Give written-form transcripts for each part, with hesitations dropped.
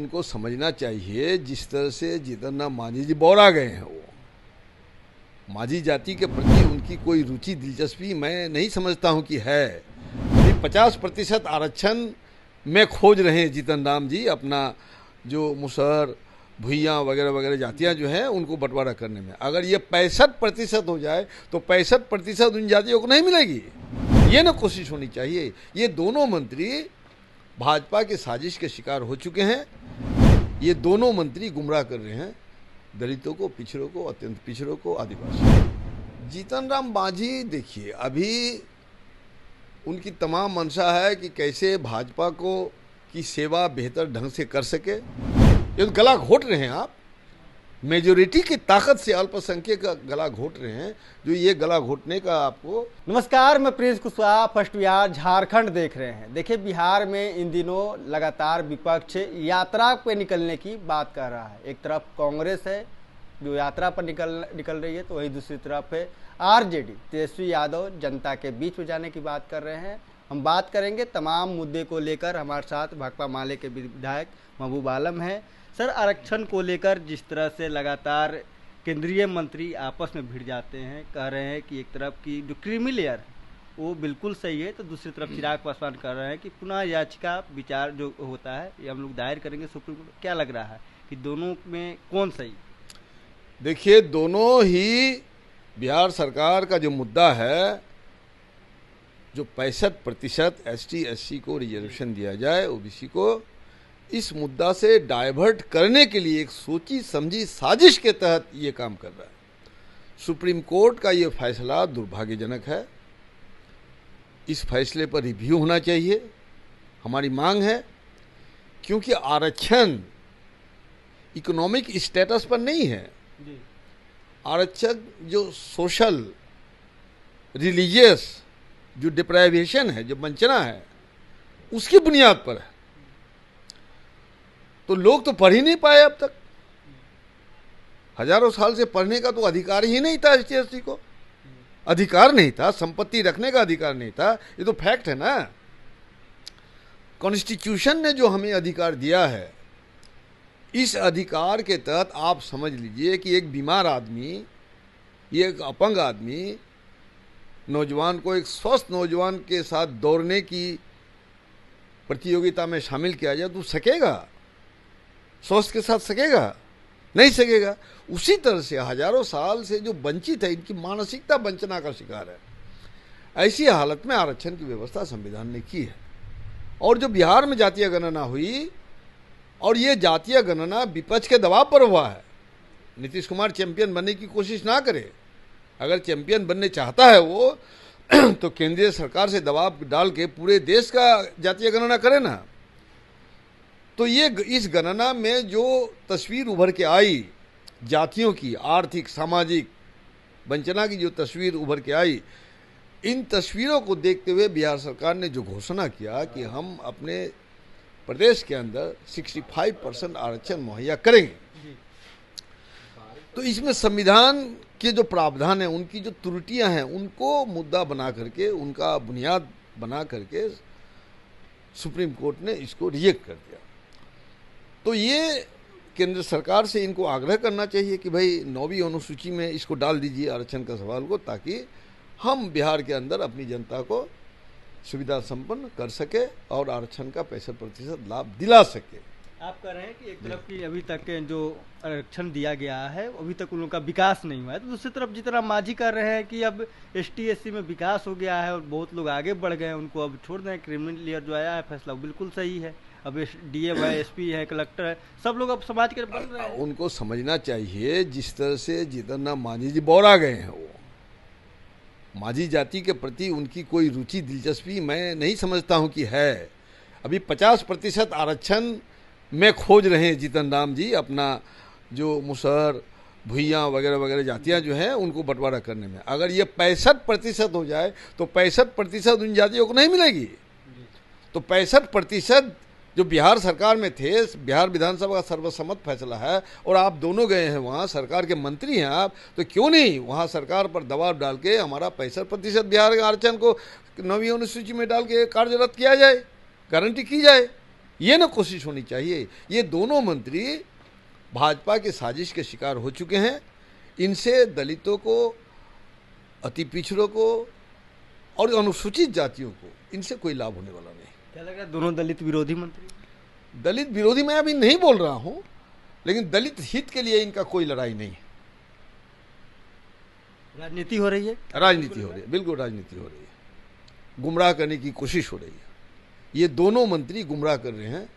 उनको समझना चाहिए, जिस तरह से जितन राम मांझी जी बौरा गए हैं, वो माझी जाति के प्रति उनकी कोई रुचि दिलचस्पी मैं नहीं समझता हूं कि है। 50% आरक्षण में खोज रहे हैं जितन राम जी, अपना जो मुसहर भुइयाँ वगैरह वगैरह जातियाँ जो हैं उनको बंटवारा करने में। अगर ये 65% हो जाए तो 65% उन जातियों को नहीं मिलेगी। ये ना कोशिश होनी चाहिए। ये दोनों मंत्री भाजपा की साजिश के शिकार हो चुके हैं। ये दोनों मंत्री गुमराह कर रहे हैं दलितों को, पिछड़ों को, अत्यंत पिछड़ों को, आदिवासी। जीतन राम मांझी देखिए, अभी उनकी तमाम मंशा है कि कैसे भाजपा को की सेवा बेहतर ढंग से कर सके। ये तो गला घोट रहे हैं आप, मेजोरिटी की ताकत से अल्पसंख्यक का गला घोट रहे हैं, जो ये गला घोटने का आपको। नमस्कार, मैं प्रिंस कुशवाहा, फर्स्ट बिहार झारखंड देख रहे हैं। देखिए, बिहार में इन दिनों लगातार विपक्ष यात्रा पे निकलने की बात कर रहा है। एक तरफ कांग्रेस है जो यात्रा पर निकल रही है, तो वहीं दूसरी तरफ है आरजेडी, तेजस्वी यादव जनता के बीच में जाने की बात कर रहे हैं। हम बात करेंगे तमाम मुद्दे को लेकर। हमारे साथ भाकपा माले के विधायक महबूब आलम हैं। सर, आरक्षण को लेकर जिस तरह से लगातार केंद्रीय मंत्री आपस में भिड़ जाते हैं, कह रहे हैं कि एक तरफ की जो क्रीमी लेयर वो बिल्कुल सही है, तो दूसरी तरफ चिराग पासवान कह रहे हैं कि पुनः याचिका विचार जो होता है ये हम लोग दायर करेंगे सुप्रीम कोर्ट। क्या लग रहा है कि दोनों में कौन सही? देखिए, दोनों ही बिहार सरकार का जो मुद्दा है, जो 65% एसटी एससी को रिजर्वेशन दिया जाए, ओबीसी को, इस मुद्दा से डाइवर्ट करने के लिए एक सोची समझी साजिश के तहत ये काम कर रहा है। सुप्रीम कोर्ट का ये फैसला दुर्भाग्यजनक है। इस फैसले पर रिव्यू होना चाहिए, हमारी मांग है, क्योंकि आरक्षण इकोनॉमिक स्टेटस पर नहीं है। आरक्षण जो सोशल रिलीजियस जो डिप्राइवेशन है, जो वंचना है, उसकी बुनियाद पर है। तो लोग तो पढ़ ही नहीं पाए अब तक। हजारों साल से पढ़ने का तो अधिकार ही नहीं था एसटी एससी को। अधिकार नहीं था, संपत्ति रखने का अधिकार नहीं था। ये तो फैक्ट है ना। कॉन्स्टिट्यूशन ने जो हमें अधिकार दिया है, इस अधिकार के तहत आप समझ लीजिए कि एक बीमार आदमी, ये एक अपंग आदमी नौजवान को एक स्वस्थ नौजवान के साथ दौड़ने की प्रतियोगिता में शामिल किया जाए तो सकेगा? स्वस्थ के साथ सकेगा? नहीं सकेगा। उसी तरह से हजारों साल से जो वंचित है, इनकी मानसिकता वंचना का शिकार है। ऐसी हालत में आरक्षण की व्यवस्था संविधान ने की है। और जो बिहार में जातीय गणना हुई, और ये जातीय गणना विपक्ष के दबाव पर हुआ है। नीतीश कुमार चैंपियन बनने की कोशिश ना करे। अगर चैंपियन बनने चाहता है वो तो केंद्रीय सरकार से दबाव डाल के पूरे देश का जातीय गणना करे ना। तो ये इस गणना में जो तस्वीर उभर के आई जातियों की, आर्थिक सामाजिक वंचना की जो तस्वीर उभर के आई, इन तस्वीरों को देखते हुए बिहार सरकार ने जो घोषणा किया कि हम अपने प्रदेश के अंदर 65% आरक्षण मुहैया करेंगे, तो इसमें संविधान के जो प्रावधान है, उनकी जो त्रुटियां हैं, उनको मुद्दा बना करके, उनका बुनियाद बना करके सुप्रीम कोर्ट ने इसको रिजेक्ट कर दिया। तो ये केंद्र सरकार से इनको आग्रह करना चाहिए कि भाई 9वीं अनुसूची में इसको डाल दीजिए आरक्षण का सवाल को, ताकि हम बिहार के अंदर अपनी जनता को सुविधा संपन्न कर सके और आरक्षण का 65% लाभ दिला सके। आप कह रहे हैं कि एक तरफ की अभी तक जो आरक्षण दिया गया है अभी तक उन लोगों का विकास नहीं हुआ है, तो दूसरी तरफ जितना मांझी कर रहे हैं कि अब एसटी एससी में विकास हो गया है और बहुत लोग आगे बढ़ गए हैं, उनको अब छोड़ दें। क्रिमिनल लेयर जो आया है फैसला बिल्कुल सही है। अब डीएम है, एसपी है, कलेक्टर है, सब लोग अब समाज के बन रहे हैं। उनको समझना चाहिए, जिस तरह से जितन राम मांझी जी बौरा गए हैं, वो माझी जाति के प्रति उनकी कोई रुचि दिलचस्पी मैं नहीं समझता हूं कि है। अभी 50% आरक्षण में खोज रहे हैं जितन राम जी, अपना जो मुसहर भुइयाँ वगैरह वगैरह जातियाँ जो हैं उनको बंटवारा करने में। अगर ये 65% हो जाए तो 65% उन जातियों को नहीं मिलेगी। तो 65% जो बिहार सरकार में थे, बिहार विधानसभा का सर्वसम्मत फैसला है, और आप दोनों गए हैं वहाँ, सरकार के मंत्री हैं आप, तो क्यों नहीं वहाँ सरकार पर दबाव डाल के हमारा 65% बिहार के आरक्षण को 9वीं अनुसूची में डाल के कार्यरत किया जाए, गारंटी की जाए। ये ना कोशिश होनी चाहिए। ये दोनों मंत्री भाजपा के साजिश के शिकार हो चुके हैं। इनसे दलितों को, अति पिछड़ों को और अनुसूचित जातियों को इनसे कोई लाभ होने वाला नहीं। क्या लग रहा है दोनों दलित विरोधी मंत्री? दलित विरोधी मैं अभी नहीं बोल रहा हूं, लेकिन दलित हित के लिए इनका कोई लड़ाई नहीं है। राजनीति हो रही है, राजनीति हो रही है, बिल्कुल राजनीति हो रही है। गुमराह करने की कोशिश हो रही है। ये दोनों मंत्री गुमराह कर रहे हैं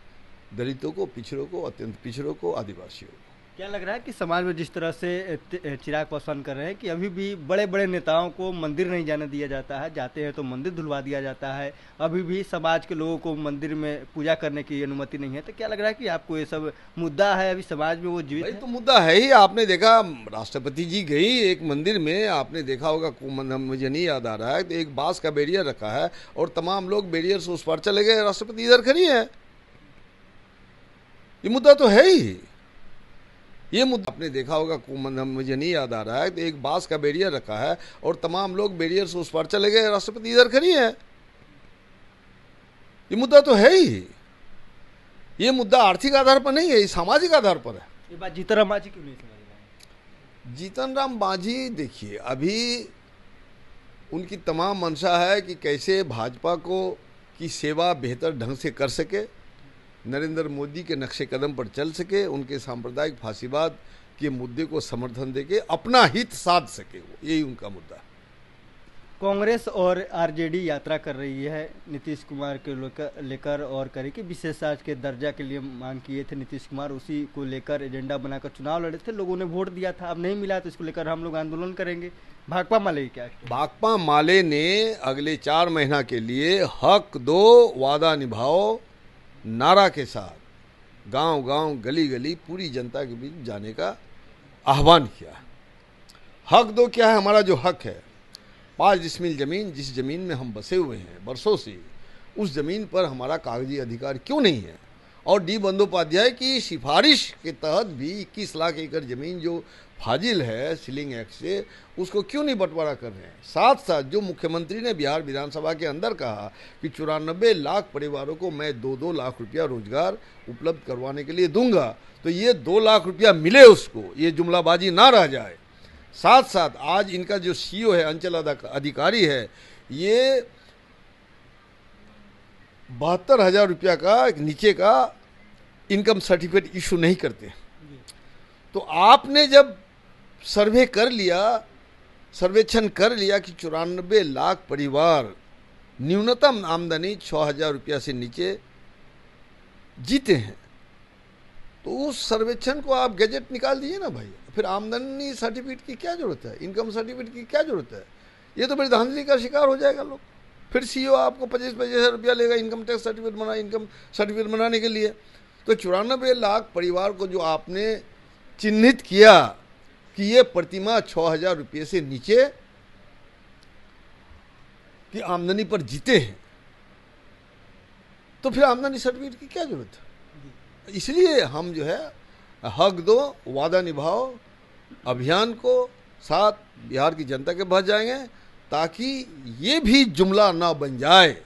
दलितों को, पिछड़ों को, अत्यंत पिछड़ों को, आदिवासियों को। क्या लग रहा है कि समाज में जिस तरह से चिराग पासवान कर रहे हैं कि अभी भी बड़े बड़े नेताओं को मंदिर नहीं जाने दिया जाता है, जाते हैं तो मंदिर धुलवा दिया जाता है, अभी भी समाज के लोगों को मंदिर में पूजा करने की अनुमति नहीं है, तो क्या लग रहा है कि आपको ये सब मुद्दा है अभी समाज में, वो जीवित है? तो मुद्दा है ही। आपने देखा राष्ट्रपति जी गई एक मंदिर में, आपने देखा होगा, मुझे नहीं याद आ रहा है, तो एक बांस का बैरियर रखा है और तमाम लोग बैरियर से उस पार चले गए, राष्ट्रपति इधर खड़ी है। ये मुद्दा तो है ही। ये मुद्दा आपने देखा होगा, मुझे नहीं याद आ रहा है, तो एक बांस का बैरियर रखा है और तमाम लोग बैरियर से उस पार चले गए, राष्ट्रपति इधर खड़ी है। ये मुद्दा तो है ही। ये मुद्दा आर्थिक आधार पर नहीं है, ये सामाजिक आधार पर है। ये बात जीतनराम मांझी क्यों नहीं समझ रहे हैं? जीतनराम मांझी देखिए, अभी उनकी तमाम मंशा है कि कैसे भाजपा को की सेवा बेहतर ढंग से कर सके, नरेंद्र मोदी के नक्शे कदम पर चल सके, उनके सांप्रदायिक फांसीवाद के मुद्दे को समर्थन देके अपना हित साध सके, वो यही उनका मुद्दा है। कांग्रेस और आरजेडी यात्रा कर रही है नीतीश कुमार के लेकर और करे कि विशेष राज्य के दर्जा के लिए मांग किए थे नीतीश कुमार, उसी को लेकर एजेंडा बनाकर चुनाव लड़े थे, लोगों ने वोट दिया था, अब नहीं मिला तो इसको लेकर हम लोग आंदोलन करेंगे। भाकपा माले क्या है? भाकपा माले ने अगले 4 महीना के लिए हक दो वादा निभाओ नारा के साथ गांव गांव, गली गली, पूरी जनता के बीच जाने का आह्वान किया। हक दो क्या है? हमारा जो हक है 5 डिसमिल जमीन, जिस जमीन में हम बसे हुए हैं बरसों से, उस जमीन पर हमारा कागजी अधिकार क्यों नहीं है? और डी बंदोपाध्याय की सिफारिश के तहत भी 21 लाख एकड़ जमीन जो फाजिल है सीलिंग एक्ट से, उसको क्यों नहीं बंटवारा कर रहे हैं? साथ साथ जो मुख्यमंत्री ने बिहार विधानसभा के अंदर कहा कि 94 लाख परिवारों को मैं 2-2 लाख रुपया रोजगार उपलब्ध करवाने के लिए दूंगा, तो ये 2 लाख रुपया मिले उसको, ये जुमलाबाजी ना रह जाए। साथ साथ आज इनका जो सीईओ है, अंचल अधिकारी है, ये 72,000 रुपया का नीचे का इनकम सर्टिफिकेट इशू नहीं करते। तो आपने जब सर्वे कर लिया, सर्वेक्षण कर लिया कि 94 लाख परिवार न्यूनतम आमदनी 6,000 रुपया से नीचे जीते हैं, तो उस सर्वेक्षण को आप गैजेट निकाल दीजिए ना भाई। फिर आमदनी सर्टिफिकेट की क्या जरूरत है? इनकम सर्टिफिकेट की क्या जरूरत है? ये तो बड़ी धांधली का शिकार हो जाएगा लोग। फिर सीईओ आपको 25,000 रुपया लेगा income tax certificate income certificate बनाने के लिए। तो 94 लाख परिवार को जो आपने चिन्हित किया कि ये प्रतिमा 6,000 रुपये से नीचे की आमदनी पर जीते हैं, तो फिर आमदनी सर्टिफिकेट की क्या जरूरत है? इसलिए हम जो है हक दो वादा निभाओ अभियान को साथ बिहार की जनता के पास जाएंगे, ताकि ये भी जुमला ना बन जाए।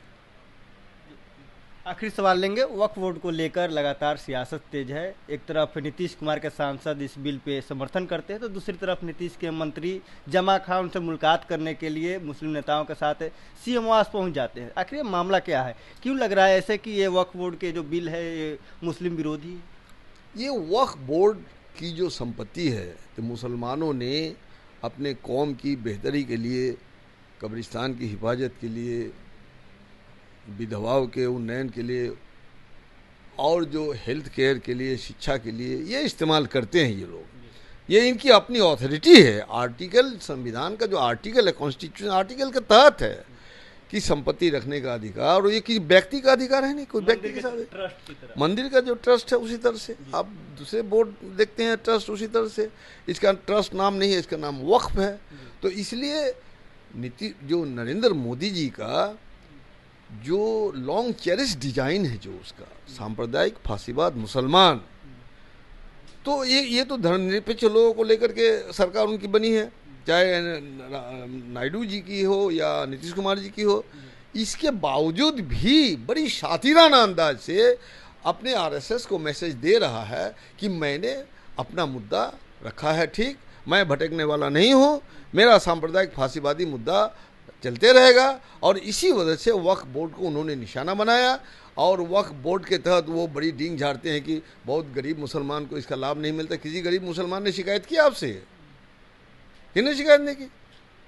आखिरी सवाल लेंगे, वक्फ बोर्ड को लेकर लगातार सियासत तेज है। एक तरफ नीतीश कुमार के सांसद इस बिल पे समर्थन करते हैं, तो दूसरी तरफ नीतीश के मंत्री जमा खां उनसे मुलाकात करने के लिए मुस्लिम नेताओं के साथ सीएम आवास पहुंच जाते हैं। आखिर ये मामला क्या है? क्यों लग रहा है ऐसे कि ये वक्फ बोर्ड के जो बिल है ये मुस्लिम विरोधी है? ये वक्फ बोर्ड की जो संपत्ति है, तो मुसलमानों ने अपने कौम की बेहतरी के लिए, कब्रिस्तान की हिफाजत के लिए, विधवाओं के उन्नयन के लिए और जो हेल्थ केयर के लिए, शिक्षा के लिए ये इस्तेमाल करते हैं ये लोग। ये इनकी अपनी अथॉरिटी है। आर्टिकल, संविधान का जो आर्टिकल है, कॉन्स्टिट्यूशन आर्टिकल के तहत है कि संपत्ति रखने का अधिकार, और ये किसी व्यक्ति का अधिकार है नहीं, कोई व्यक्ति के साथ। मंदिर का जो ट्रस्ट है उसी तरह से आप दूसरे बोर्ड देखते हैं ट्रस्ट, उसी तरह से इसका ट्रस्ट नाम नहीं है, इसका नाम वक्फ है। तो इसलिए जो नरेंद्र मोदी जी का जो लॉन्ग चेरिश डिजाइन है, जो उसका सांप्रदायिक फांसीवाद मुसलमान, तो ये तो धर्मनिरपेक्ष लोगों को लेकर के सरकार उनकी बनी है, चाहे नायडू जी की हो या नीतीश कुमार जी की हो। इसके बावजूद भी बड़ी शातिराना अंदाज से अपने आरएसएस को मैसेज दे रहा है कि मैंने अपना मुद्दा रखा है ठीक, मैं भटकने वाला नहीं हूँ, मेरा सांप्रदायिक फांसीवादी मुद्दा चलते रहेगा। और इसी वजह से वक्फ बोर्ड को उन्होंने निशाना बनाया और वक्फ बोर्ड के तहत वो बड़ी डींग झाड़ते हैं कि बहुत गरीब मुसलमान को इसका लाभ नहीं मिलता। किसी गरीब मुसलमान ने शिकायत की आपसे? किसने शिकायत नहीं की?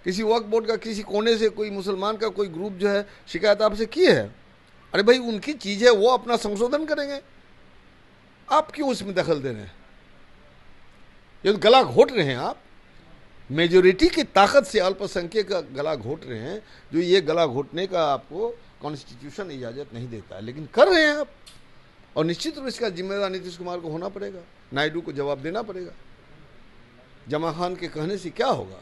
किसी वक्फ बोर्ड का किसी कोने से कोई मुसलमान का कोई ग्रुप जो है शिकायत आपसे की है? अरे भाई उनकी चीज़ है, वो अपना संशोधन करेंगे, आप क्यों उसमें दखल दे रहे हैं? ये तो गला घोट रहे हैं आप। मेजोरिटी की ताकत से अल्पसंख्यक का गला घोट रहे हैं, जो ये गला घोटने का आपको कॉन्स्टिट्यूशन इजाज़त नहीं देता है, लेकिन कर रहे हैं आप। और निश्चित रूप इसका जिम्मेदार नीतीश कुमार को होना पड़ेगा, नायडू को जवाब देना पड़ेगा। जमा खान के कहने से क्या होगा?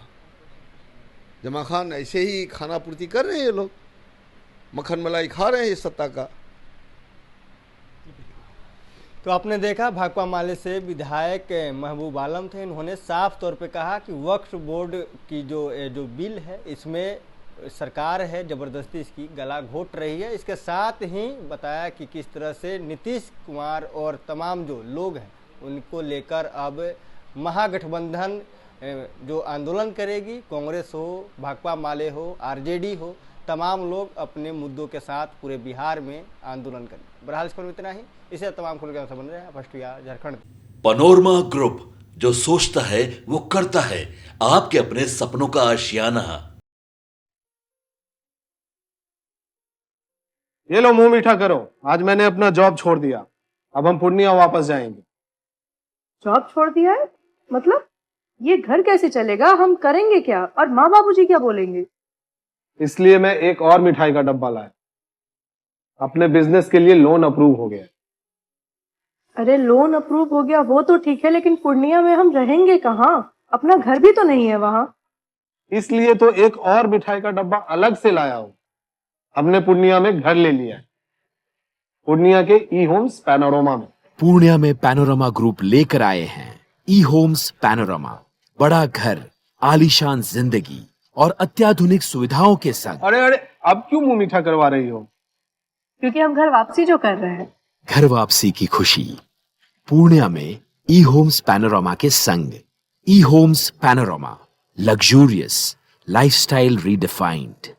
जमा खान ऐसे ही खाना पूर्ति कर रहे हैं, ये लोग मक्खन मलाई खा रहे हैं ये सत्ता का। तो आपने देखा भाकपा माले से विधायक महबूब आलम थे, इन्होंने साफ तौर पे कहा कि वक्फ बोर्ड की जो बिल है इसमें सरकार है ज़बरदस्ती इसकी गला घोट रही है। इसके साथ ही बताया कि किस तरह से नीतीश कुमार और तमाम जो लोग हैं उनको लेकर अब महागठबंधन जो आंदोलन करेगी, कांग्रेस हो, भाकपा माले हो, आरजेडी हो, तमाम लोग अपने मुद्दों के साथ पूरे बिहार में आंदोलन करेंगे। बहरहाल इस पर इतना ही, इसे तमाम खुल के बन रहे हैं फर्स्ट या झारखंड। पनोरमा ग्रुप, जो सोचता है वो करता है, आपके अपने सपनों का आशियाना। ये लो मुंह मीठा करो, आज मैंने अपना जॉब छोड़ दिया, अब हम पूर्णिया वापस जाएंगे। जॉब छोड़ दिया है? मतलब ये घर कैसे चलेगा? हम करेंगे क्या? और माँ बाबूजी क्या बोलेंगे? इसलिए मैं एक और मिठाई का डब्बा लाया, अपने बिजनेस के लिए लोन अप्रूव हो गया। अरे लोन अप्रूव हो गया वो तो ठीक है, लेकिन पूर्णिया में हम रहेंगे कहाँ? अपना घर भी तो नहीं है वहाँ। इसलिए तो एक और मिठाई का डब्बा अलग से लाया हूं। हमने पूर्णिया में घर ले लिया है, पूर्णिया के ई होम्स पैनोरमा में। पूर्णिया में पैनोरमा ग्रुप लेकर आए हैं ई होम्स पैनोरमा, बड़ा घर, आलीशान जिंदगी और अत्याधुनिक सुविधाओं के संग। अरे अरे अब क्यों मुंह मीठा करवा रही हो? क्योंकि हम घर वापसी जो कर रहे हैं। घर वापसी की खुशी पूर्णिया में ई होम्स पैनोरमा के संग। ई Homes Panorama, luxurious lifestyle redefined.